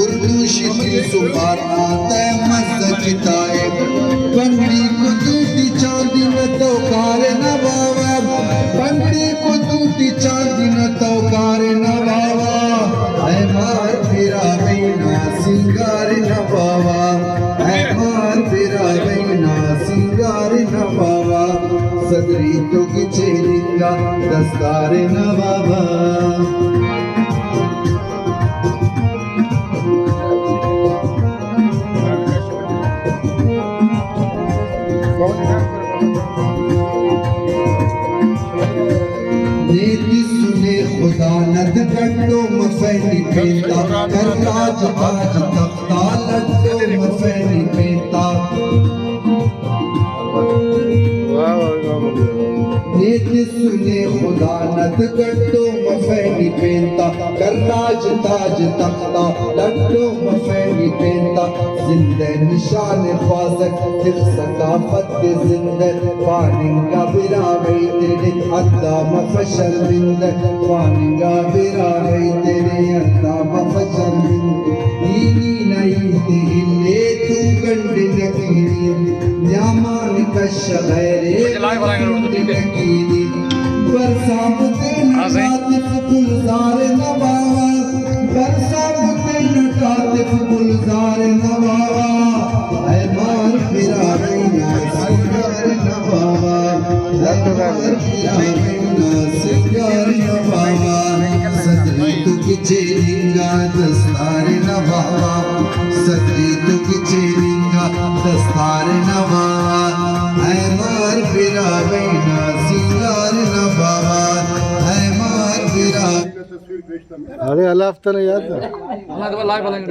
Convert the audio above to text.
उर्दू शिकली सुभाना तय मस्जिदाए पंडी को टूटी चांदी न तो कार न बाबा पंडी को टूटी चांदी न तो कार न बाबा है मार फिरा बिना सिंगार न बाबा है मार फिरा बिना सिंगार न बाबा सदरी तो किचे लिंगा दस्तार न बाबा नेति सुने खुदा नद कट्टो मफैनी पेता कर राज आज तख्ता लट्टो मफैनी पेता नेति सुने खुदा नद कट्टो मफैनी पेता कर राज ताज तख्ता लट्टो मफैनी पेता जिंदे निशान ख्वाजत तिख सकाफत के जिंदे पानिंगा बिरा गई तेरे अद्दा मफशल बिंदे पानिंगा बिरा गई तेरे अद्दा मफशल बिंदे नीनी नहीं दिले तू गंड नकीरी न्यामान कश गैरे नकीरी बरसात नकातिफ गुलजार नवावा बरसात नकातिफ गुलजार नवावा ऐ मार फिरा बिना सिंगार नवावा मार फिरा बिना सिंगार नवावा सदरी तू किचे लिंगा दस्तार नवावा सदरी तू किचे लिंगा दस्तार नवावा ऐ मार फिरा बिना सिंगार नवावा ऐ मार फिरा अरे अल्लाह हफ्ता नहीं याद